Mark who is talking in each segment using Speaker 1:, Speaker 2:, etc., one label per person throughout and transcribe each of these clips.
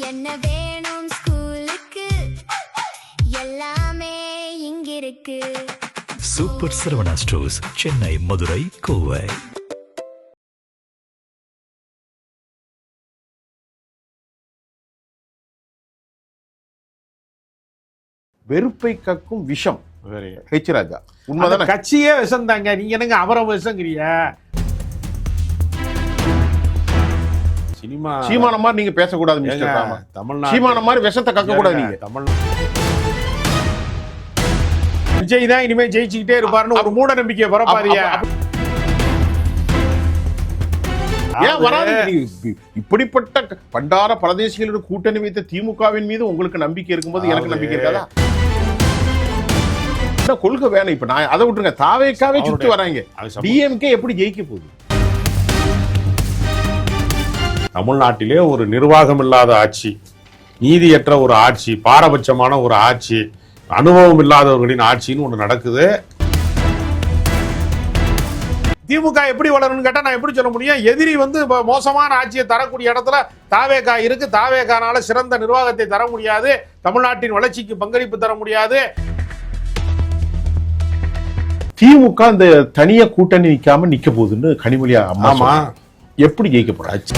Speaker 1: என்ன வேணும் ஸ்கூலுக்கு எல்லாமே இங்கிருக்கு.
Speaker 2: Super Saravana stores, Chennai, Madurai, Kovai.
Speaker 3: வெறுப்பை கக்கும் விஷம் ஹெச் ராஜா.
Speaker 4: அந்த
Speaker 3: உண்மைதானே?
Speaker 4: கட்சியே விஷம் தாங்க. நீங்க என்னங்க அவரை விஷங்கிறிய? சினிமா
Speaker 3: சீமான மாதிரி நீங்க பேசக்கூடாது மிஸ்டர் ராமன்.
Speaker 4: தமிழ்நாடு
Speaker 3: சீமான மாதிரி விஷத்தை கக்க கூடாது நீங்க.
Speaker 4: தமிழ் விஜய் தான் இனிமே ஜெயிச்சுக்கிட்டே இருப்பாருன்னு ஒரு மூட நம்பிக்கையை பரப்பாதியா?
Speaker 3: ஏன் வராது? இப்படிப்பட்ட பண்டார பிரதேசிகளோட கூட்டணி வைத்த திமுகவின் மீது உங்களுக்கு நம்பிக்கை இருக்கும்போது எனக்கு நம்பிக்கை இருக்காதா? கொள்கை வேணும். இப்ப நான் அதை விட்டுருங்க, தாவேக்காவே சுத்தி வராங்க. டிஎம்கே எப்படி ஜெயிக்க போகுது?
Speaker 4: தமிழ்நாட்டிலே ஒரு நிர்வாகம் இல்லாத ஆட்சி, நீதியற்ற ஒரு ஆட்சி, பாரபட்சமான ஒரு ஆட்சி, அனுபவம் இல்லாதவர்களின் ஆட்சின்னு ஒண்ணு நடக்குது. திமுக எப்படி வளரும்னு கேட்டா நான் எப்படி சொல்ல முடியும்? எதிரி வந்து மோசமான ஆட்சியை தரக்கூடிய இடத்துல தாவேகா இருக்கு. தாவேகானால சிறந்த நிர்வாகத்தை தர முடியாது, தமிழ்நாட்டின் வளர்ச்சிக்கு பங்களிப்பு தர முடியாது.
Speaker 3: திமுக இந்த தனியா கூட்டணி நிக்காம நிக்க போகுதுன்னு கனிமொழியா அம்மா எப்படி ஜெயிக்க போறாச்சு?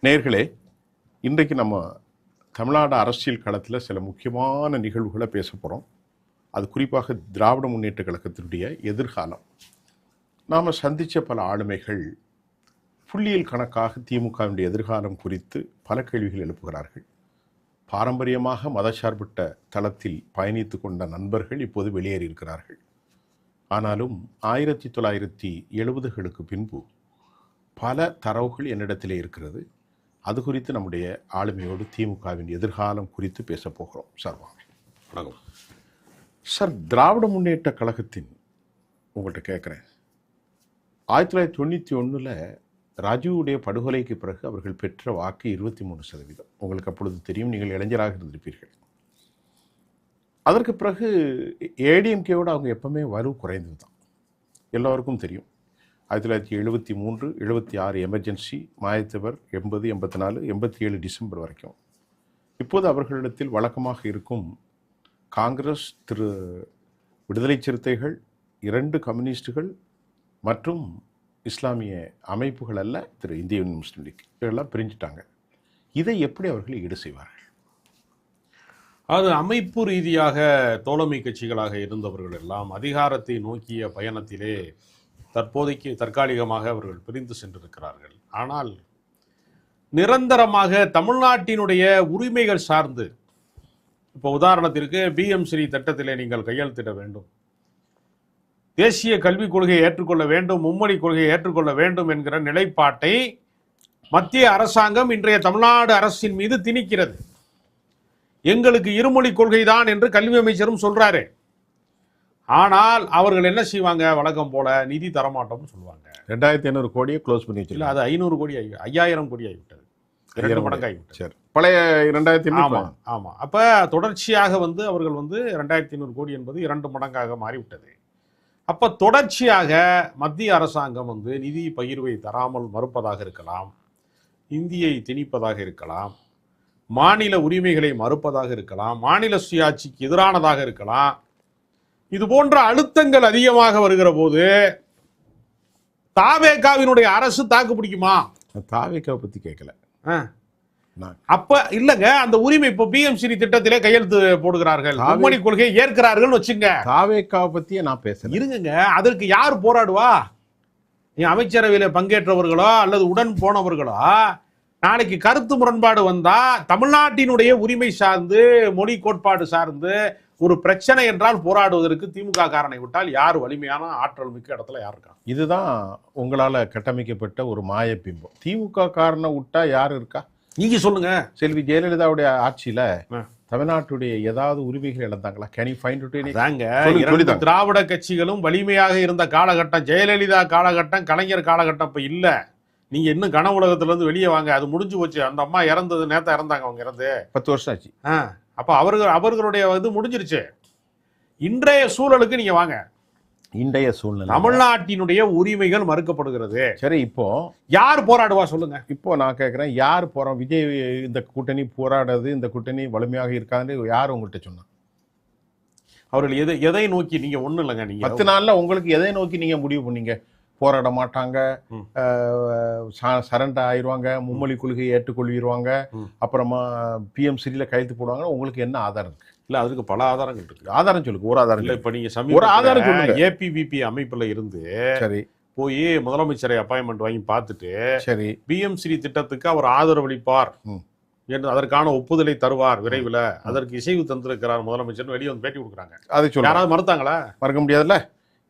Speaker 3: நேர்களே, இன்றைக்கு நம்ம தமிழ்நாடு அரசியல் களத்தில் சில முக்கியமான நிகழ்வுகளை பேச போகிறோம். அது குறிப்பாக திராவிட முன்னேற்ற கழகத்தினுடைய எதிர்காலம். நாம் சந்தித்த பல ஆளுமைகள் புள்ளியல் கணக்காக திமுகவினுடைய எதிர்காலம் குறித்து பல கேள்விகள் எழுப்புகிறார்கள். பாரம்பரியமாக மதசார்பற்ற தளத்தில் பயணித்து கொண்ட நண்பர்கள் இப்போது வெளியேறியிருக்கிறார்கள். ஆனாலும் 1970களுக்கு பின்பு பல தரவுகள் என்னிடத்திலே இருக்கிறது. அது குறித்து நம்முடைய ஆளுமையோடு திமுகவின் எதிர்காலம் குறித்து பேச போகிறோம். சார் வாங்க. வணக்கம் சார். திராவிட முன்னேற்ற கழகத்தின் உங்கள்கிட்ட கேட்குறேன், 1991 ராஜீவுடைய படுகொலைக்கு பிறகு அவர்கள் பெற்ற வாக்கு 23%. உங்களுக்கு அப்பொழுது தெரியும், நீங்கள் இளைஞராக இருந்திருப்பீர்கள். அதற்கு பிறகு ஏடிஎம்கேவோடு அவங்க எப்பவுமே வலு குறைந்தது தான், எல்லோருக்கும் தெரியும். 1973, 76 எமர்ஜென்சி, மாயத்தவர் 80, 84, 87 டிசம்பர் வரைக்கும். இப்போது அவர்களிடத்தில் வழக்கமாக இருக்கும் காங்கிரஸ், விடுதலை சிறுத்தைகள், 2 கம்யூனிஸ்டுகள் மற்றும் இஸ்லாமிய அமைப்புகள் அல்ல இந்திய முஸ்லீம் லீக், இதெல்லாம் பிரிஞ்சுட்டாங்க. இதை எப்படி அவர்கள் ஈடு செய்வார்கள்?
Speaker 4: அது அமைப்பு ரீதியாக தோழமை கட்சிகளாக இருந்தவர்கள் எல்லாம் அதிகாரத்தை நோக்கிய பயணத்திலே தற்போதைக்கு தற்காலிகமாக அவர்கள் பிரிந்து சென்றிருக்கிறார்கள். ஆனால் நிரந்தரமாக தமிழ்நாட்டினுடைய உரிமைகள் சார்ந்து, இப்போ உதாரணத்திற்கு பிஎம்ஸ்ரீ திட்டத்திலே நீங்கள் கையெழுத்திட வேண்டும், தேசிய கல்விக் கொள்கையை ஏற்றுக்கொள்ள வேண்டும், மும்மொழி கொள்கையை ஏற்றுக்கொள்ள வேண்டும் என்கிற நிலைப்பாட்டை மத்திய அரசாங்கம் இன்றைய தமிழ்நாடு அரசின் மீது திணிக்கிறது. எங்களுக்கு இருமொழி கொள்கை தான் என்று கல்வி அமைச்சரும் சொல்றாரு. ஆனால் அவர்கள் என்ன செய்வாங்க? வழக்கம் போல நிதி தரமாட்டோம்னு சொல்லுவாங்க.
Speaker 3: 2500 கோடியை க்ளோஸ் பண்ணி வச்சிருக்கல.
Speaker 4: அது 500 கோடி 5000 கோடி ஆகிவிட்டது, 2 மடங்கு ஆகிவிட்டது.
Speaker 3: சரி, பழைய 2500.
Speaker 4: ஆமா. அப்ப தொடர்ச்சியாக அவர்கள் 2500 கோடி என்பது 2 மடங்காக மாறிவிட்டது. அப்ப தொடர்ச்சியாக மத்திய அரசாங்கம் நிதி பகிர்வை தராமல் மறுப்பதாக இருக்கலாம், இந்தியை திணிப்பதாக இருக்கலாம், மாநில உரிமைகளை மறுப்பதாக இருக்கலாம், மாநில சுயாட்சிக்கு எதிரானதாக இருக்கலாம். இது போன்ற அழுத்தங்கள் அதிகமாக வருகிற போது தாவேகாவினுடைய அரசு தாக்கு பிடிக்குமா?
Speaker 3: தாவேகாவை பத்தி கேட்கல.
Speaker 4: அப்ப இல்லங்க, அந்த உரிமை இப்போ பிஎம்ஸ்ரீ திட்டத்திலே கையெழுத்து போடுகிறார்கள், மும்மொழி கொள்கையை ஏற்கிறார்கள் வச்சுங்க.
Speaker 3: தாவேகாவை பத்தியே நான் பேசுறேன்.
Speaker 4: இருங்க, அதற்கு யார் போராடுவா? நீ அமைச்சரவையில பங்கேற்றவர்களோ அல்லது உடன் போனவர்களோ நாளைக்கு கருத்து முரண்பாடு வந்தா தமிழ்நாட்டினுடைய உரிமை சார்ந்து, மொழி கோட்பாடு சார்ந்து ஒரு பிரச்சனை என்றால் போராடுவதற்கு திமுக காரனை விட்டால் யார் வலிமையான ஆற்றல் மிக்க இடத்துல யார் இருக்கா?
Speaker 3: இதுதான் உங்களால கட்டமைக்கப்பட்ட ஒரு மாய பிம்பம். திமுக காரனை விட்டா யார் இருக்கா?
Speaker 4: நீங்க சொல்லுங்க.
Speaker 3: செல்வி ஜெயலலிதாவுடைய ஆட்சியில தமிழ்நாட்டுடைய ஏதாவது உரிமைகள் இழந்தாங்களா? Can you find it?
Speaker 4: இரண்டு திராவிட கட்சிகளும் வலிமையாக இருந்த காலகட்டம் ஜெயலலிதா காலகட்டம், கலைஞர் காலகட்டம் இப்ப இல்ல. நீங்க இன்னும் கன உலகத்துல இருந்து வெளியே வாங்க. அது முடிஞ்சு போச்சு. அந்த அம்மா இறந்தது நேத்தா இறந்தாங்க. அவங்க இறந்து
Speaker 3: 10 வருஷம் ஆச்சு.
Speaker 4: அப்ப அவர்களுடைய முடிஞ்சிருச்சு. இன்றைய சூழலுக்கு நீங்க வாங்க.
Speaker 3: இன்றைய சூழ்நிலை
Speaker 4: தமிழ்நாட்டினுடைய உரிமைகள் மறுக்கப்படுகிறது.
Speaker 3: சரி, இப்போ
Speaker 4: யார் போராடுவா சொல்லுங்க.
Speaker 3: இப்போ நான் கேட்குறேன், யார் போறோம்? விஜய் இந்த கூட்டணி போராடுறது, இந்த கூட்டணி வலிமையாக இருக்காதுன்னு யார் உங்கள்கிட்ட சொன்னா?
Speaker 4: அவர்கள் எதை நோக்கி? நீங்க ஒண்ணு இல்லைங்க, நீங்க
Speaker 3: 10 நாள்ல உங்களுக்கு எதை நோக்கி நீங்க முடிவு பண்ணீங்க? போராட மாட்டாங்க, சரண்டர் ஆயிடுவாங்க, மும்மொழி கொள்கையை ஏற்றுக்கொள்விடுவாங்க, அப்புறமா PMCல கையெழுத்து போடுவாங்க. உங்களுக்கு என்ன ஆதாரம் இருக்கு?
Speaker 4: இல்ல, அதுக்கு பல ஆதாரங்கள் இருக்கு.
Speaker 3: ஆதாரம் சொல்லுங்க. ஒரு ஆதாரம்
Speaker 4: இல்ல, இப்ப நீங்க
Speaker 3: ஒரு ஆதாரம் சொல்லுங்க.
Speaker 4: APVP அமைப்புல இருந்து
Speaker 3: சரி
Speaker 4: போய் முதலமைச்சரை அப்பாயின்மெண்ட் வாங்கி பார்த்துட்டு
Speaker 3: சரி
Speaker 4: PMC திட்டத்துக்கு அவர் ஆதரவளிப்பார் என்று அதற்கான ஒப்புதலை தருவார் விரைவில், அதற்கு இசைவு தந்திருக்கிறார் முதலமைச்சர் வெளியே வந்து பேட்டி கொடுக்குறாங்க.
Speaker 3: அதை சொல்ல
Speaker 4: யாராவது மறுத்தாங்களா?
Speaker 3: மறக்க முடியாதுல்ல.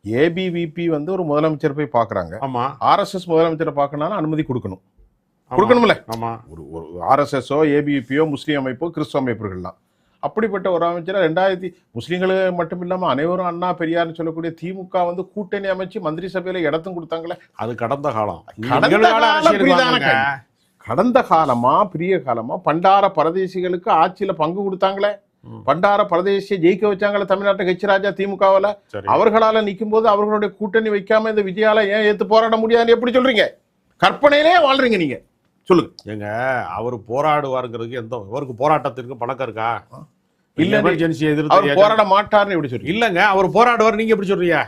Speaker 3: ABVP வந்து ஒரு முதலமைச்சர் போய் பாக்குறாங்க.
Speaker 4: ஆமா,
Speaker 3: RSS முதலமைச்சரை பார்க்கணும்னா அனுமதி கொடுக்கணும்ல.
Speaker 4: ஆமா,
Speaker 3: ஒரு RSSஓ ABVPஓ முஸ்லீம் அமைப்போ கிறிஸ்துவ அமைப்புகள்லாம் அப்படிப்பட்ட ஒரு அமைச்சர் முஸ்லீம்களு மட்டும் இல்லாம அனைவரும் அண்ணா பெரியார்னு சொல்லக்கூடிய திமுக வந்து கூட்டணி அமைச்சு மந்திரி சபையில இடத்தும் கொடுத்தாங்களே.
Speaker 4: அது கடந்த காலம்.
Speaker 3: கடந்த காலமா பிரிய காலமா பண்டார பரதேசிகளுக்கு ஆட்சியில பங்கு கொடுத்தாங்களே. பண்டார பரதேசியை ஜெயிக்க வச்சாங்களே தமிழ்நாட்டு கட்சிராஜா திமுகவில். அவர்களால நிற்கும் போது அவர்களுடைய கூட்டணி வைக்காம இந்த விஜயால ஏன் ஏத்து போராட முடியாதுன்னு எப்படி சொல்றீங்க? கற்பனையிலே வாழ்றீங்க நீங்க. சொல்லுங்க.
Speaker 4: ஏங்க, அவர் போராடுவாருங்கிறதுக்கு அவருக்கு போராட்டத்திற்கு பழக்கம் இருக்கா?
Speaker 3: இல்ல,
Speaker 4: எமர்ஜென்சி
Speaker 3: எதிர்த்து போராட மாட்டாருன்னு எப்படி சொல்றீங்க?
Speaker 4: இல்லங்க, அவர் போராடுவார், நீங்க எப்படி சொல்றீங்க?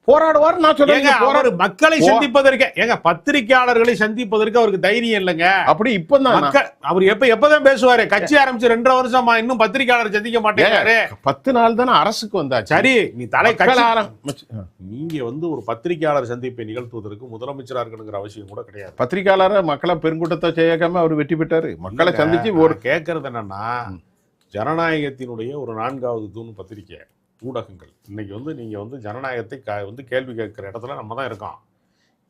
Speaker 3: போராடுவார் நான் சொல்றேன்.
Speaker 4: மக்களை சந்திப்பதற்கு, ஏங்க பத்திரிகையாளர்களை சந்திப்பதற்கு அவருக்கு தைரியம் இல்லைங்க.
Speaker 3: அப்படி இப்பதான்
Speaker 4: அவர் எப்பதான் பேசுவாரு? கட்சி ஆரம்பிச்சு 2 வருஷமா இன்னும் பத்திரிகையாளர் சந்திக்க மாட்டேங்கிறாரு.
Speaker 3: 10 நாள் தானே அரசுக்கு வந்தா.
Speaker 4: சரி, நீ நீங்க வந்து ஒரு பத்திரிகையாளர் சந்திப்பை நிகழ்த்துவதற்கு முதலமைச்சரா இருக்கணுங்கிற அவசியம் கூட கிடையாது.
Speaker 3: பத்திரிகையாளர் மக்களை பெருங்கூட்டத்தை செய்யாம அவர் வெற்றி பெற்றாரு. மக்களை சந்திச்சு ஒரு
Speaker 4: கேட்கறது என்னன்னா, ஜனநாயகத்தினுடைய ஒரு 4வது தூண் பத்திரிகை ஊடகங்கள். இன்னைக்கு வந்து நீங்க வந்து ஜனநாயகத்தை வந்து கேள்வி கேட்கிற இடத்துல நம்ம தான் இருக்கோம்.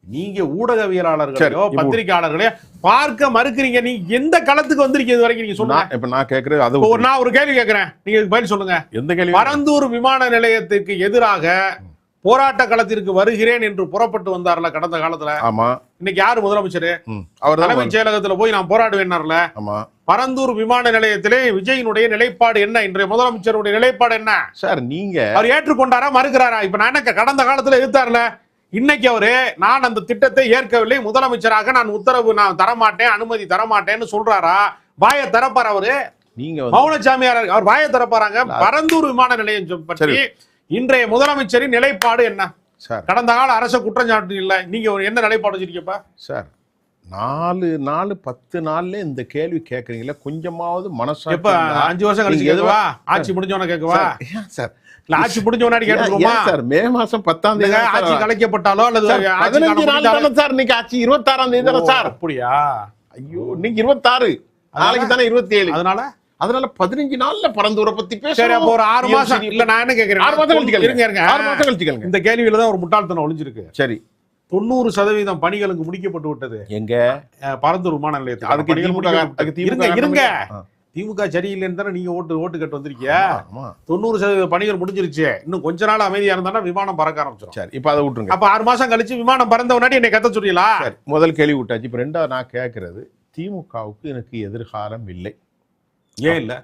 Speaker 4: நீங்க ஊடகவியலாளர்களையோ பத்திரிகையாளர்களையோ பார்க்க மறுக்கிறீங்க. நீங்க எந்த களத்துக்கு வந்திருக்கீங்க இது வரைக்கும்? நீங்க சொல்லுங்க.
Speaker 3: இப்ப நான் கேட்கறது அது
Speaker 4: நான் ஒரு கேள்வி கேட்கிறேன், நீங்க பதில் சொல்லுங்க.
Speaker 3: எந்த கேள்வி?
Speaker 4: பரந்தூர் விமான நிலையத்துக்கு எதிராக போராட்ட களத்திற்கு வருகிறேன் என்று புறப்பட்டு வந்தார்ல கடந்த காலத்துல.
Speaker 3: ஆமா.
Speaker 4: இன்னைக்கு யாரு முதலமைச்சர்?
Speaker 3: அவர்
Speaker 4: தலைமைச் செயலகத்துல போய் நான் போராடுவேன்னார்ல.
Speaker 3: ஆமா.
Speaker 4: பரந்தூர் விமான நிலையத்திலே விஜயினுடைய நிலைப்பாடு என்ன? இன்றைய முதலமைச்சருடைய நிலைப்பாடு என்ன
Speaker 3: சார்? நீங்க
Speaker 4: அவர் ஏற்றுக்கொண்டாரா மறுக்கிறாரா? இப்ப நான் என்ன கடந்த காலத்துல எதிர்த்தார்ல, இன்னைக்கு அவரு நான் அந்த திட்டத்தை ஏற்கவில்லை, முதலமைச்சராக நான் உத்தரவு நான் தரமாட்டேன், அனுமதி தரமாட்டேன்னு சொல்றாரா? வாயை திறப்பார் அவரு?
Speaker 3: நீங்க
Speaker 4: மௌனசாமியார் அவர் வாயை திறப்பாராங்க? பரந்தூர் விமான நிலையம் பற்றி இன்றைய முதலமைச்சரின் நிலைப்பாடு என்ன? கடந்த கால அரச குற்றஞ்சாட்டு இல்ல, நீங்க என்ன நிலைப்பாடு வச்சிருக்கப்பா
Speaker 3: சார்? 4 10 நாள்ல இந்த கேள்வி கேக்குறீங்களா? கொஞ்சமாவது மனசு.
Speaker 4: எப்ப 5 வருஷம் கழிச்சு கேக்குவா? ஆட்சி முடிஞ்சவன கேக்குவா
Speaker 3: சார்?
Speaker 4: இல்ல, ஆட்சி முடிஞ்சவனாடி கேட்டுருமா
Speaker 3: சார்? மே மாசம் 10ஆம் தேதி
Speaker 4: ஆட்சி கலைக்கப்பட்டாலோ அல்லது
Speaker 3: 15 நாள் தானே சார்? இன்னைக்கு ஆட்சி 26ஆம் தேதி தானே சார்?
Speaker 4: அப்படியா?
Speaker 3: ஐயோ, இன்னைக்கு 26, நாளைக்கு தானே 27. அதனால 15 நாள்ல பரந்தூரை பத்தி பேசுறோம்.
Speaker 4: ஒரு 6 மாசம் இல்ல, நான் என்ன கேக்குறேன்,
Speaker 3: 6 மாசம் கழிச்சு
Speaker 4: இருங்க
Speaker 3: 6 மாசம் கழிச்சு கேளுங்க.
Speaker 4: இந்த கேள்வியில தான் ஒரு முட்டாள்தனம் ஒளிஞ்சிருக்கு.
Speaker 3: சரி,
Speaker 4: 90% பணிகளுக்கு முடிக்கப்பட்டு விட்டது
Speaker 3: எங்க?
Speaker 4: பரந்தூர் விமான நிலையத்தில்.
Speaker 3: அதுக்கு
Speaker 4: இருங்க, திமுக சரியில்லைன்னு தானே நீங்க ஓட்டு கட்டு வந்திருக்கீங்க. 90% பணிகள் முடிஞ்சிருச்சு. இன்னும் கொஞ்ச நாள் அமைதியா இருந்தா விமானம் பறக்க ஆரம்பிச்சிடும்.
Speaker 3: சரி, இப்ப அதை விட்டுருங்க.
Speaker 4: அப்ப 6 மாசம் கழிச்சு விமானம் பறந்த முன்னாடி என்னை கத்த சொல்றீங்களா?
Speaker 3: முதல் கேள்வி விட்டாச்சு. இப்ப 2வது நான் கேட்கறது, திமுகவுக்கு எனக்கு எதிர்காலம் இல்லை.
Speaker 4: ஏன் இல்ல?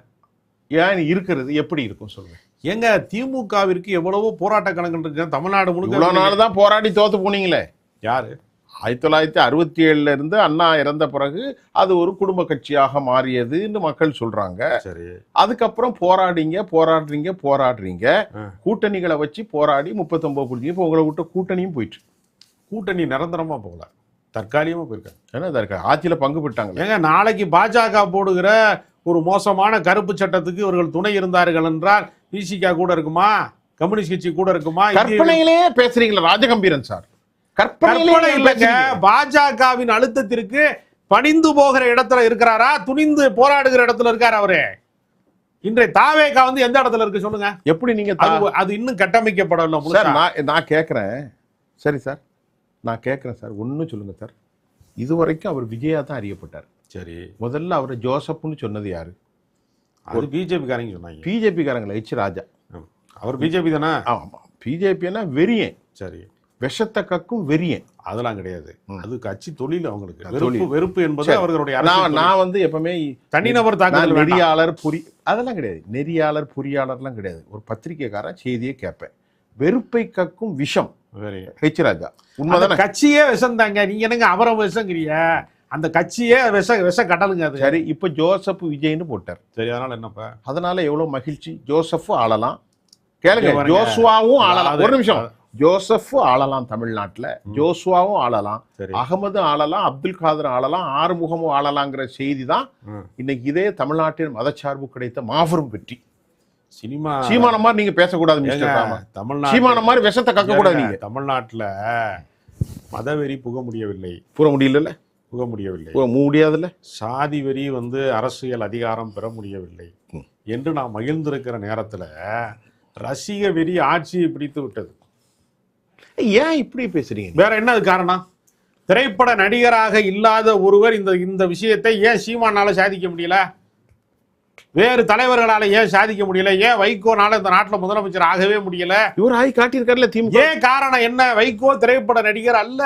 Speaker 3: ஏன் இருக்கிறது? எப்படி இருக்கும் சொல்லுங்க.
Speaker 4: எங்க திமுகவிற்கு எவ்வளவோ போராட்ட களங்கள் இருக்கு தமிழ்நாடு முழுக்க.
Speaker 3: இவ்வளவு நாள் தான் போராடி தோத்து போனீங்களே.
Speaker 4: யாரு?
Speaker 3: 1967 இருந்து அண்ணா இறந்த பிறகு அது ஒரு குடும்ப கட்சியாக மாறியதுன்னு மக்கள் சொல்றாங்க.
Speaker 4: சரி,
Speaker 3: அதுக்கப்புறம் போராடுறீங்க கூட்டணிகளை வச்சு போராடி 39 கொடுத்தீங்க. இப்போ உங்களை விட்டு கூட்டணியும் போயிட்டு.
Speaker 4: கூட்டணி நிரந்தரமா போகல, தற்காலிகமா போயிருக்காங்க.
Speaker 3: ஏன்னா ஆட்சியில பங்கு பெற்றாங்க.
Speaker 4: ஏங்க, நாளைக்கு பாஜக போடுகிற ஒரு மோசமான கருப்பு சட்டத்துக்கு இவர்கள் துணை இருந்தார்கள் என்றால் பிசிக கூட இருக்குமா? கம்யூனிஸ்ட் கட்சி கூட இருக்குமா?
Speaker 3: கற்பனையிலே பேசுறீங்களா ராஜகம்பீரன் சார்?
Speaker 4: கற்பனை இல்லைங்க. பாஜகவின் அழுத்தத்திற்கு பணிந்து போகிற இடத்துல இருக்கிறாரா, துணிந்து போராடுகிற இடத்துல இருக்காரு அவரு? இன்றைய தாவேகா வந்து எந்த இடத்துல இருக்கு சொல்லுங்க.
Speaker 3: எப்படி நீங்க
Speaker 4: அது இன்னும் கட்டமைக்கப்படல.
Speaker 3: நான் கேட்கிறேன். சரி சார், நான் கேட்கிறேன் சார், ஒன்னும் சொல்லுங்க சார். இதுவரைக்கும் அவர் விஜயா தான் அறியப்பட்டார். சரி, முதல்ல அவர் ஜோசப்னு சொன்னது யாரு?
Speaker 4: ஒரு பிஜேபி காரங்க சொன்னாங்க.
Speaker 3: பிஜேபி காரங்கள எச் ராஜா.
Speaker 4: அவர் பிஜேபி தானே?
Speaker 3: ஆமா, பிஜேபினா வெறியன்.
Speaker 4: சரி,
Speaker 3: விஷத்தை கக்கும் வெறியன்.
Speaker 4: அதெல்லாம் கிடையாது. அது கட்சி தொழில் அவங்களுக்கு. வெறுப்பு என்பது அவர்களுடைய.
Speaker 3: நான் வந்து எப்பவுமே
Speaker 4: தனிநபர் தாக்குதல்,
Speaker 3: நெறியாளர் அதெல்லாம் கிடையாது. நெறியாளர் பொறியாளர்லாம் கிடையாது. ஒரு பத்திரிகைக்காரன் செய்தியை கேட்பேன். வெறுப்பை கக்கும் விஷம்
Speaker 4: சரி,
Speaker 3: ஹெச் ராஜா.
Speaker 4: அந்த
Speaker 3: உண்மைதானே?
Speaker 4: கட்சியே விஷம் தாங்க. நீங்க என்னங்க அவரை விஷங்கிறிய? அந்த கட்சியே விஷ கடலுங்க அது.
Speaker 3: சரி, இப்ப ஜோசப் விஜய்னு போட்டார்.
Speaker 4: சரி, அதனால என்னப்பா?
Speaker 3: அதனால எவ்வளவு மகிழ்ச்சி. ஜோசப்பும் ஆளலாம், கேளுங்க,
Speaker 4: இங்க பாருங்க.
Speaker 3: ஜோசுவாவும் ஆளலாம்.
Speaker 4: அது-
Speaker 3: ஒரு நிமிஷம், ஜோசப் ஆளலாம் தமிழ்நாட்டுல, ஜோசுவாவும் ஆளலாம்,
Speaker 4: சரி.
Speaker 3: அகமது ஆளலாம், அப்துல் காதர் ஆளலாம், ஆறுமுகமும் ஆளலாங்கிற செய்தி தான்
Speaker 4: ம்.
Speaker 3: இன்னைக்கு இதே தமிழ்நாட்டின் மதச்சார்பு கிடைத்த மாபெரும் வெற்றி.
Speaker 4: சினிமா
Speaker 3: சீமான மாதிரி நீங்க பேசக்கூடாது
Speaker 4: ஏங்க,
Speaker 3: மிஸ்டர் ராமா.
Speaker 4: தமிழ்நாட்டு
Speaker 3: சீமான மாதிரி விஷத்தை கக்க கூடாது. நீங்க
Speaker 4: தமிழ்நாட்டுல மதவெறி புக முடியவில்லை,
Speaker 3: கூற முடியல,
Speaker 4: புக முடியவில்லை.
Speaker 3: முடியாதுல்ல.
Speaker 4: சாதி வெறி அரசியல் அதிகாரம் பெற முடியவில்லை என்று நாம் மகிழ்ந்திருக்கிற நேரத்துல ரசிக வெறி ஆட்சியை பிடித்து விட்டது.
Speaker 3: ஏன் இப்படி பேசுறீங்க?
Speaker 4: வேற என்ன அது காரணம்? திரைப்பட நடிகராக இல்லாத ஒருவர் இந்த விஷயத்தை ஏன் சீமானால சாதிக்க முடியல? வேறு தலைவர்களால ஏன் சாதிக்க முடியல? ஏன் வைகோனால இந்த நாட்டுல முதலமைச்சர் ஆகவே முடியல?
Speaker 3: இவர் ஆகி காட்டியிருக்காருல திமுக.
Speaker 4: ஏன் காரணம் என்ன? வைகோ திரைப்பட நடிகர் அல்ல,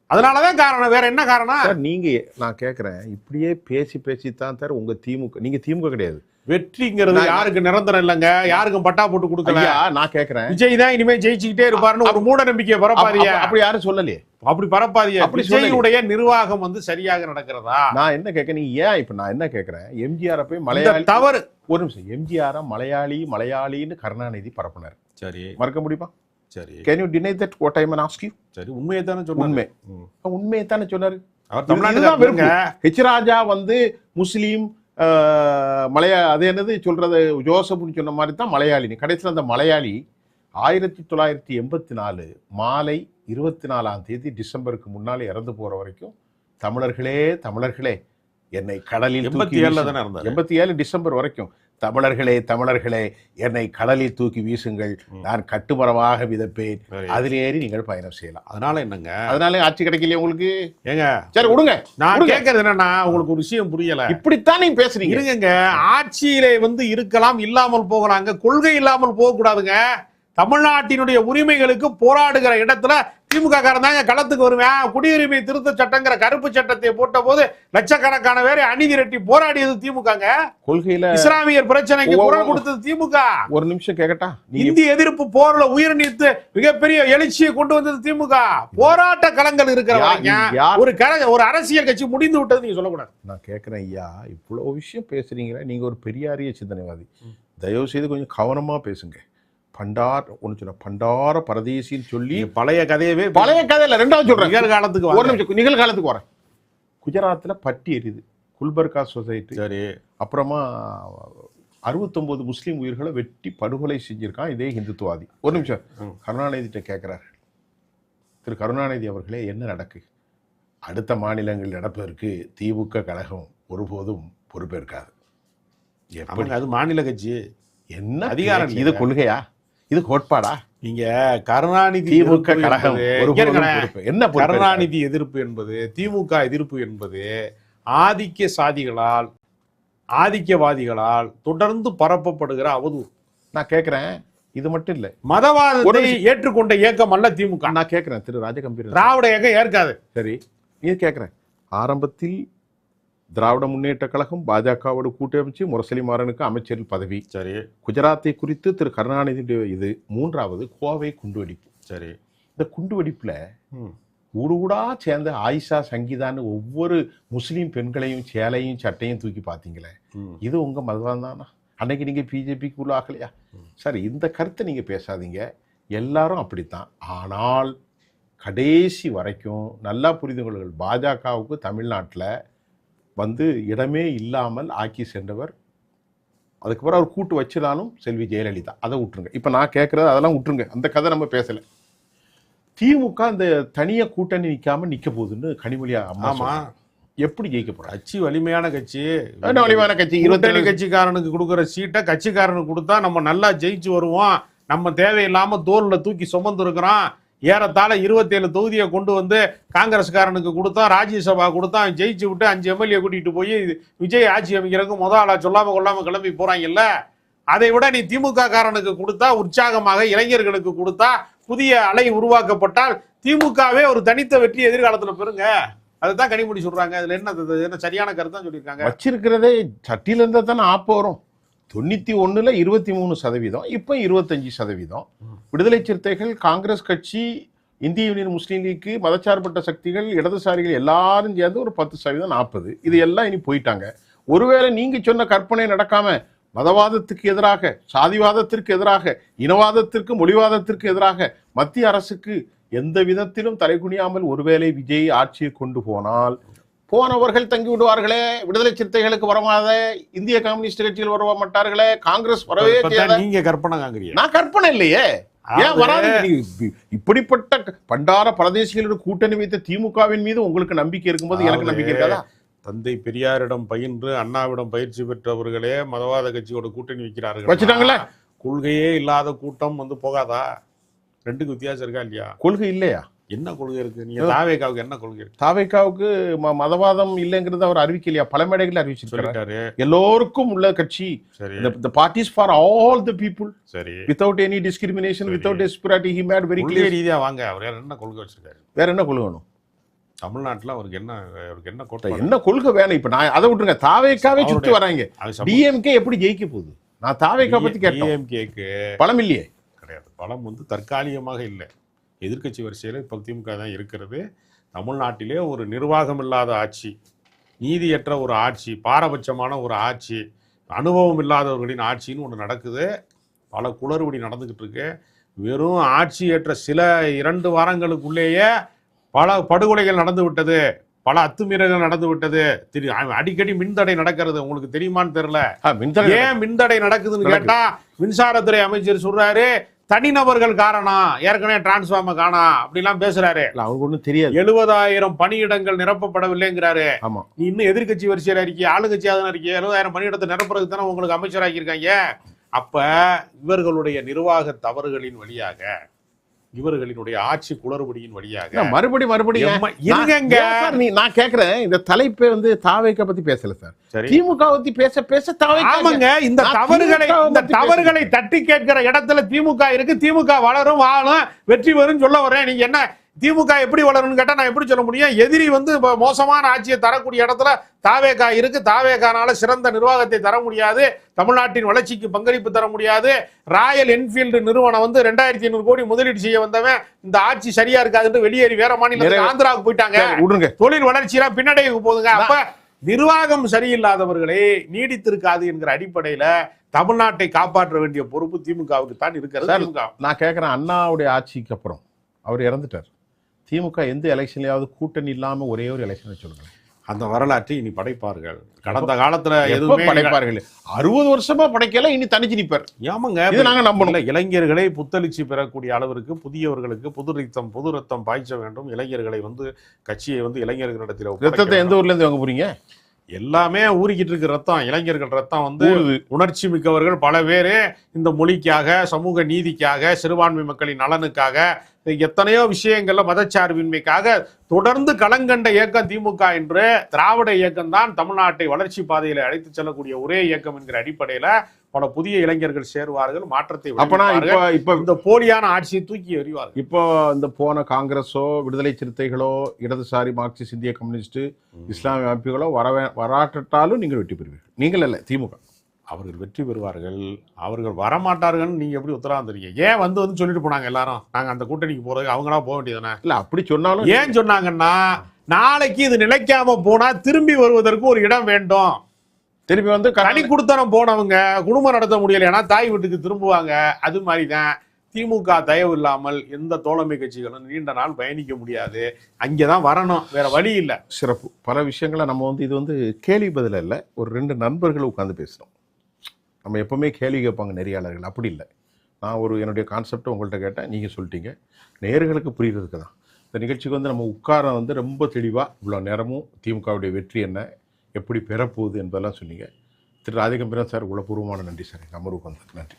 Speaker 4: அதனாலதான் காரணம். வேற என்ன காரணம்?
Speaker 3: சார், நீங்க, நான் கேக்குறேன், இப்படியே பேசி பேசித்தான் சார் உங்க திமுக, நீங்க திமுக கிடையாது.
Speaker 4: வெற்றிங்கிறது யாருக்கு நிரந்தரம் இல்லைங்க, யாருக்கும் பட்டா போட்டு கொடுக்கல.
Speaker 3: ஐயா, நான் கேக்குறேன்,
Speaker 4: விஜய் தான் இனிமே ஜெயிச்சுக்கிட்டே இருப்பாருன்னு ஒரு மூட நம்பிக்கையை பரப்பாதிய.
Speaker 3: அப்படி யாரும் சொல்லலையே.
Speaker 4: அப்படி பரப்பாதிய.
Speaker 3: அப்படி
Speaker 4: விஜயுடைய நிர்வாகம் சரியாக நடக்கிறதா?
Speaker 3: நான் என்ன கேட்க, நீங்க ஏன் இப்ப நான் என்ன கேக்குறேன், எம்ஜிஆர் போய்
Speaker 4: இந்த
Speaker 3: மலையாளி,
Speaker 4: தவறு.
Speaker 3: ஒரு நிமிஷம், எம்ஜிஆர் மலையாளின்னு கருணாநிதி பரப்புனார்.
Speaker 4: சரி,
Speaker 3: மறக்க முடியுமா?
Speaker 4: சரி,
Speaker 3: can you deny that what I am ask you?
Speaker 4: சரி, உண்மையை தானே சொன்னாரு.
Speaker 3: உண்மை, உண்மையை தானே சொன்னாரு.
Speaker 4: அவர்
Speaker 3: இதுதான்
Speaker 4: தமிழ்நாட்டுல
Speaker 3: வெறுப்பு. ஹெச் ராஜா முஸ்லீம், அது என்னது சொல்றது, ஜோசப்னு சொன்ன மாதிரி தான் மலையாளி. கடைசியில் அந்த மலையாளி 1984 மாலை 24ஆம் தேதி டிசம்பருக்கு முன்னாலே இறந்து போற வரைக்கும் தமிழர்களே என்னை கடலில்
Speaker 4: 87 தானே இருந்தாரு.
Speaker 3: 87 டிசம்பர் வரைக்கும் தமிழர்களே என்னை கடலில் தூக்கி வீசுங்கள், நான் கட்டுமரமாக விதப்பேன், அதில் ஏறி நீங்கள் பயணம் செய்யலாம்.
Speaker 4: அதனால என்னங்க,
Speaker 3: அதனால ஆட்சி கிடைக்கலையே உங்களுக்கு.
Speaker 4: ஏங்க
Speaker 3: சரி விடுங்க.
Speaker 4: நான் கேட்கறது என்னன்னா, உங்களுக்கு ஒரு விஷயம் புரியல.
Speaker 3: இப்படித்தான் நீங்க பேசுறீங்க.
Speaker 4: இருங்க, ஆட்சியிலே இருக்கலாம், இல்லாமல் போகலாங்க, கொள்கை இல்லாமல் போக கூடாதுங்க. தமிழ்நாட்டினுடைய உரிமைகளுக்கு போராடுகிற இடத்துல திமுக காரன் தாங்க களத்துக்கு வருவேன். குடியுரிமை திருத்த சட்டங்கிற கருப்பு சட்டத்தை போட்ட போது லட்சக்கணக்கான பேரை அணிதிரட்டி போராடியது திமுகங்க.
Speaker 3: கொள்கையில
Speaker 4: இஸ்லாமியர் பிரச்சனைக்கு குரல் கொடுத்தது திமுக.
Speaker 3: ஒரு நிமிஷம் கேட்கட்டா,
Speaker 4: இந்தி எதிர்ப்பு போர்ல உயிர் நீத்து மிகப்பெரிய எழுச்சியை கொண்டு வந்தது திமுக. போராட்ட களங்கள் இருக்கிற ஒரு அரசியல் கட்சி முடிந்து விட்டது நீங்க சொல்லக்கூடாது.
Speaker 3: நான் கேட்கிறேன், ஐயா, இவ்வளவு விஷயம் பேசுறீங்களா? நீங்க ஒரு பெரியாரிய சிந்தனைவாதி, தயவு செய்து கொஞ்சம் கவனமா பேசுங்க. பண்டார பரதேசின்னு சொல்லி
Speaker 4: பழைய கதையவே,
Speaker 3: பழைய கதையில ரெண்டாவது சொல்றேன்,
Speaker 4: நிகழ்காலத்துக்கு
Speaker 3: ஒரு நிமிஷம், நிகழ்காலத்துக்கு வரேன். குஜராத்ல பட்டி எரியுது, குல்பர்கா சொசைட்டி.
Speaker 4: சரி,
Speaker 3: அப்புறமா 69 முஸ்லீம் உயிர்களை வெட்டி படுகொலை செஞ்சிருக்கான் இதே இந்துத்துவாதி. ஒரு நிமிஷம், கருணாநிதிட்ட கேட்கிறார், திரு கருணாநிதி அவர்களே, என்ன நடக்கு? அடுத்த மாநிலங்கள் நடப்பதற்கு திமுக கழகம் ஒருபோதும் பொறுப்பேற்காது.
Speaker 4: அது மாநில கட்சி,
Speaker 3: என்ன
Speaker 4: அதிகாரம்?
Speaker 3: இது கொள்கையா? இது கோட்பாடா?
Speaker 4: நீங்க கருணாநிதி
Speaker 3: திமுக கழகம்
Speaker 4: என்ன கருணாநிதி எதிர்ப்பு என்பது, திமுக எதிர்ப்பு என்பது ஆதிக்க சாதிகளால், ஆதிக்கவாதிகளால் தொடர்ந்து பரப்பப்படுகிற அவதூறு.
Speaker 3: நான் கேட்கிறேன், இது மட்டும் இல்ல,
Speaker 4: மதவாதத்தை ஏற்றுக்கொண்ட இயக்கம் அல்ல திமுக.
Speaker 3: நான் கேட்கிறேன், திரு ராஜகம்பீரன்,
Speaker 4: திராவிட இயக்கம் ஏற்காது.
Speaker 3: சரி, இது கேட்கிறேன், ஆரம்பத்தில் திராவிட முன்னேற்ற கழகம் பாஜகவோடு கூட்டமைச்சு முரசொலி மாறனுக்கு அமைச்சரில் பதவி.
Speaker 4: சரி,
Speaker 3: குஜராத்தை குறித்து திரு கருணாநிதி இது. மூன்றாவது கோவை குண்டுவெடிப்பு.
Speaker 4: சரி,
Speaker 3: இந்த குண்டுவெடிப்புல ஊடா சேர்ந்த ஆயிஷா, சங்கீதான்னு ஒவ்வொரு முஸ்லீம் பெண்களையும் சேலையும் சட்டையும் தூக்கி பார்த்தீங்களே, இது உங்க மதவாதம் தானா? அன்னைக்கு நீங்க பிஜேபிக்கு உள்ள ஆகலையா? சரி, இந்த கருத்தை நீங்க பேசாதீங்க, எல்லாரும் அப்படித்தான். ஆனால் கடைசி வரைக்கும் நல்லா புரிந்து கொள்ளுங்கள், பாஜகவுக்கு தமிழ்நாட்டில் இடமே இல்லாமல் ஆக்கி சென்றவர். அதுக்கப்புறம் அவர் கூட்டு வச்சினாலும் செல்வி ஜெயலலிதா. அதை விட்டுருங்க. இப்போ நான் கேட்கறது அதெல்லாம் விட்டுருங்க, அந்த கதை நம்ம பேசலை. திமுக அந்த தனியா கூட்டணி நிற்காம நிற்க போகுதுன்னு கனிமொழியா அம்மா எப்படி ஜெயிக்க போறாங்க?
Speaker 4: கட்சி வலிமையான கட்சி,
Speaker 3: வலிமையான கட்சி.
Speaker 4: 27 கட்சிக்காரனுக்கு கொடுக்குற சீட்டை கட்சிக்காரனுக்கு கொடுத்தா நம்ம நல்லா ஜெயிச்சு வருவோம். நம்ம தேவையில்லாம தோல்ல தூக்கி சுமந்து இருக்கிறோம். ஏறத்தாழ 27 தொகுதியை கொண்டு காங்கிரஸ்காரனுக்கு கொடுத்தா, ராஜ்யசபா கொடுத்தா, ஜெயிச்சு விட்டு 5 எம்எல்ஏ கூட்டிட்டு போய் விஜய் ஆட்சி அமைக்கிறதுக்கு முதலா சொல்லாம கொள்ளாம கிளம்பி போறாங்கல்ல. அதை விட நீ திமுக காரனுக்கு கொடுத்தா, உற்சாகமாக இளைஞர்களுக்கு கொடுத்தா, புதிய அலை உருவாக்கப்பட்டால் திமுகவே ஒரு தனித்த வெற்றி எதிர்காலத்துல பெறுங்க. அதுதான் கனிமொழி சொல்றாங்க. அதுல என்ன சரியான கருத்தான் சொல்லியிருக்காங்க.
Speaker 3: வச்சிருக்கிறதே சட்டியில இருந்தா தானே ஆப்ப வரும். 91ல் 23%, இப்போ 25%. விடுதலை சிறுத்தைகள், காங்கிரஸ் கட்சி, இந்திய யூனியன் முஸ்லீம் லீக்கு, மதச்சார்பற்ற சக்திகள், இடதுசாரிகள் எல்லாரும் சேர்ந்து ஒரு 10%, 40%. இது எல்லாம் இனி போயிட்டாங்க. ஒருவேளை நீங்க சொன்ன கற்பனை நடக்காம மதவாதத்துக்கு எதிராக, சாதிவாதத்திற்கு எதிராக, இனவாதத்திற்கு, மொழிவாதத்திற்கு எதிராக மத்திய அரசுக்கு எந்த விதத்திலும் தலைகுனியாமல் ஒருவேளை விஜய் ஆட்சியை கொண்டு போனால், போனவர்கள் தங்கி விடுவார்களே, விடுதலை சிறுத்தைகளுக்கு வரமாத இந்திய கம்யூனிஸ்ட் கட்சியில் வர மாட்டார்களே, காங்கிரஸ் வரவே செய்யாத.
Speaker 4: நீங்க கற்பனை காண்கிறீங்க,
Speaker 3: நான் கற்பனை இல்லையே. ஏன் வராது? இப்படிப்பட்ட பண்டார பரதேசிகளோட கூட்டணி வைத்த திமுகவின் மீது உங்களுக்கு நம்பிக்கை இருக்கும்போது எனக்கு நம்பிக்கை இருக்காதா?
Speaker 4: தந்தை பெரியாரிடம் பயின்று அண்ணாவிடம் பயிற்சி பெற்றவர்களே மதவாத கட்சியோட கூட்டணி வைக்கிறார்கள்.
Speaker 3: வச்சுட்டாங்களே.
Speaker 4: கொள்கையே இல்லாத கூட்டம் போகாதா? ரெண்டுக்கு வித்தியாசம் இருக்கா இல்லையா?
Speaker 3: கொள்கை இல்லையா? என்ன
Speaker 4: கொள்கை இருக்கு? நீங்க தாவேகாவுக்கு என்ன கொள்கை இருக்கு?
Speaker 3: தாவேகாவுக்கு மதவாதம் இல்லைங்கிறது அவர் அறிவிக்கலையா? பல மேடைகள் அறிவிச்சிருக்காரு. எல்லோருக்கும் உள்ள கட்சி.
Speaker 4: சரி.
Speaker 3: The parties for all the people.
Speaker 4: சரி.
Speaker 3: Without any discrimination, without disparity, he made very clear.
Speaker 4: ரீதியா வாங்க, அவர் என்ன கொள்கை வச்சிருக்காரு?
Speaker 3: வேற என்ன கொள்கை வேணும்
Speaker 4: தமிழ்நாட்டுல? அவருக்கு என்ன கோட்பாடு,
Speaker 3: என்ன கொள்கை வேணும்? இப்ப நான் அதை விட்டுருங்க, தாவேகாவே சுத்தி வராங்க. டிஎம்கே எப்படி ஜெயிக்க போகுது? நான் தாவேகா பத்தி கேட்டேன்.
Speaker 4: டிஎம்கேக்கு
Speaker 3: பலம் இல்லையே.
Speaker 4: கிடையாது. பலம் தற்காலிகமாக இல்லை. எதிர்க்கட்சி வரிசையில் இப்போ திமுக தான் இருக்கிறது. தமிழ்நாட்டிலே ஒரு நிர்வாகம் இல்லாத ஆட்சி, நீதியற்ற ஒரு ஆட்சி, பாரபட்சமான ஒரு ஆட்சி, அனுபவம் இல்லாதவர்களின் ஆட்சின்னு ஒன்று நடக்குது. பல குளறுபடி நடந்துக்கிட்டு இருக்கு. வெறும் ஆட்சியேற்ற சில 2 வாரங்களுக்குள்ளேயே பல படுகொலைகள் நடந்து விட்டது, பல அத்துமீறல்கள் நடந்து விட்டது. அடிக்கடி மின்தடை நடக்கிறது. உங்களுக்கு தெரியுமான்னு தெரியல. ஏன் மின்தடை நடக்குதுன்னு கேட்டா, மின்சாரத்துறை அமைச்சர் சொல்றாரு தனிநபர்கள் காரணம், ஏற்கனவே டிரான்ஸ்ஃபார்மர் காணோம் அப்படிலாம் பேசுறாரு.
Speaker 3: அவங்களுக்கு ஒன்றும் தெரியாது.
Speaker 4: 70,000 பணியிடங்கள் நிரப்பப்படவில்லைங்கிறாரு.
Speaker 3: ஆமா,
Speaker 4: நீ இன்னும் எதிர்கட்சி வரிசையில இருக்கீங்க, ஆளுங்கட்சியாக தானே இருக்கீங்க. 70,000 பணியிடத்தை நிரப்புறதுக்கு தானே உங்களுக்கு அமைச்சராகி இருக்காங்க. அப்ப இவர்களுடைய நிர்வாக தவறுகளின் வழியாக, இவர்களினுடைய ஆட்சி குளறுபடியின் வழியாக
Speaker 3: மறுபடியும் நான் கேக்குறேன். இந்த தலைப்பை தாவேகா பத்தி பேசல சார், திமுக பத்தி பேச தாவேகா.
Speaker 4: இந்த தவறுகளை தட்டி கேட்கிற இடத்துல திமுக இருக்கு. திமுக வளரும், வாழும், வெற்றி வரும் சொல்ல வரேன். நீங்க என்ன திமுக எப்படி வளரும்னு கேட்டா நான் எப்படி சொல்ல முடியும்? எதிரி மோசமான ஆட்சியை தரக்கூடிய இடத்துல தாவேகா இருக்கு. தாவேகானால சிறந்த நிர்வாகத்தை தர முடியாது, தமிழ்நாட்டின் வளர்ச்சிக்கு பங்களிப்பு தர முடியாது. ராயல் என்ஃபீல்டு நிறுவனம் 2500 கோடி முதலீடு செய்ய வந்தவன் இந்த ஆட்சி சரியா இருக்காதுன்னு வெளியேறி வேற மாநிலத்துக்கு, ஆந்திராவுக்கு போயிட்டாங்க. தொழில் வளர்ச்சியெல்லாம் பின்னடைவுக்கு போகுதுங்க. அப்ப நிர்வாகம் சரியில்லாதவர்களே நீடித்திருக்காது என்கிற அடிப்படையில தமிழ்நாட்டை காப்பாற்ற வேண்டிய பொறுப்பு திமுகவுக்கு தான் இருக்கிறது.
Speaker 3: நான் கேட்கிறேன், அண்ணாவுடைய ஆட்சிக்கு அப்புறம் அவர் இறந்துட்டார். திமுக எந்த எலெக்ஷன்லயாவது கூட்டணி இல்லாம ஒரே ஒரு எலெக்ஷன் சொல்லுங்க.
Speaker 4: அந்த வரலாற்றை இனி படைப்பார்கள். கடந்த காலத்துல எதுவுமே
Speaker 3: படைப்பார்கள். 60 வருஷமா படைக்கல, இனி தனிச்சு நிப்பார்.
Speaker 4: ஆமாங்க,
Speaker 3: இது நாங்க நம்பணும்.
Speaker 4: இளைஞர்களை புத்தளிச்சு பெறக்கூடிய அளவிற்கு புதியவர்களுக்கு புது ரத்தம் பாய்ச்ச வேண்டும். இளைஞர்களை கட்சியை இளைஞர்களிடத்தில்
Speaker 3: ரத்தத்தை எந்த ஊர்ல இருந்து வாங்க போறீங்க?
Speaker 4: எல்லாமே ஊறிக்கிட்டு இருக்கு ரத்தம். இளைஞர்கள் ரத்தம் உணர்ச்சி மிக்கவர்கள் பல பேரு இந்த மொழிக்காக, சமூக நீதிக்காக, சிறுபான்மை மக்களின் நலனுக்காக, எத்தனையோ விஷயங்கள்ல மதச்சார்பின்மைக்காக தொடர்ந்து களங்கண்ட இயக்கம் திமுக என்று. திராவிட இயக்கம் தான் தமிழ்நாட்டை வளர்ச்சி பாதையில அழைத்து செல்லக்கூடிய ஒரே இயக்கம் என்கிற அடிப்படையில பல புதிய இளைஞர்கள் சேருவார்கள், மாற்றத்தை. இப்ப இந்த போலியான ஆட்சியை தூக்கி எறிவார்கள்.
Speaker 3: இப்போ இந்த போன காங்கிரஸோ, விடுதலை சிறுத்தைகளோ, இடதுசாரி மார்க்சிஸ்ட் இந்திய கம்யூனிஸ்ட், இஸ்லாமிய அமைப்புகளோ வராட்டாலும் நீங்கள் வெற்றி பெறுவீர்கள். நீங்கள் அல்ல, திமுக.
Speaker 4: அவர்கள் வெற்றி பெறுவார்கள். அவர்கள் வரமாட்டார்கள். நீங்க எப்படி உத்தரவாதம் தெரியும்? ஏன் சொல்லிட்டு போனாங்க எல்லாரும், நாங்க அந்த கூட்டணிக்கு போறதுக்கு அவங்களா போக வேண்டியதானே?
Speaker 3: இல்ல, அப்படி சொன்னாலும்
Speaker 4: ஏன் சொன்னாங்கன்னா, நாளைக்கு இது நிலைக்காம போனா திரும்பி வருவதற்கு ஒரு இடம் வேண்டும்.
Speaker 3: திரும்பி
Speaker 4: கனி குடுத்தனம் போனவங்க குடும்பம் நடத்த முடியலைன்னா தாய் வீட்டுக்கு திரும்புவாங்க. அது மாதிரிதான் திமுக தயவு இல்லாமல் எந்த தோழமை கட்சிகளும் நீண்ட நாள் பயணிக்க முடியாது. அங்கேதான் வரணும், வேற வழி இல்லை.
Speaker 3: சிறப்பு. பல விஷயங்களை நம்ம இது கேள்வி பதில இல்லை, ஒரு 2 நண்பர்கள் உட்காந்து பேசணும். நம்ம எப்பவுமே கேள்வி கேட்பாங்க நெறியாளர்கள், அப்படி இல்லை. நான் என்னுடைய கான்செப்டை உங்கள்கிட்ட கேட்டேன், நீங்கள் சொல்லிட்டீங்க. நேயர்களுக்கு புரிகிறதுக்கு தான் இந்த நிகழ்ச்சிக்கு நம்ம உட்கார ரொம்ப தெளிவாக இவ்வளோ நேரமும் திமுகவுடைய வெற்றி என்ன, எப்படி பெறப்போகுது என்பதெல்லாம் சொன்னீங்க. திரு ராதிகம்பீரன் சார், உளப்பூர்வமான நன்றி சார். எங்கள் அமர்வுக்கு வந்தது நன்றி.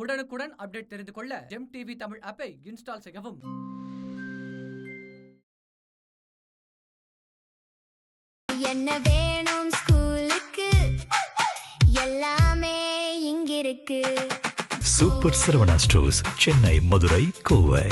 Speaker 5: உடனுக்குடன் அப்டேட் தெரிந்து கொள்ள ஜெம் டிவி தமிழ் ஆப்பை இன்ஸ்டால் செய்யவும்.
Speaker 1: என்ன வேணும் ஸ்கூலுக்கு, எல்லாமே இங்கிருக்கு.
Speaker 2: Super Saravana stores, Chennai, Madurai, Kovai.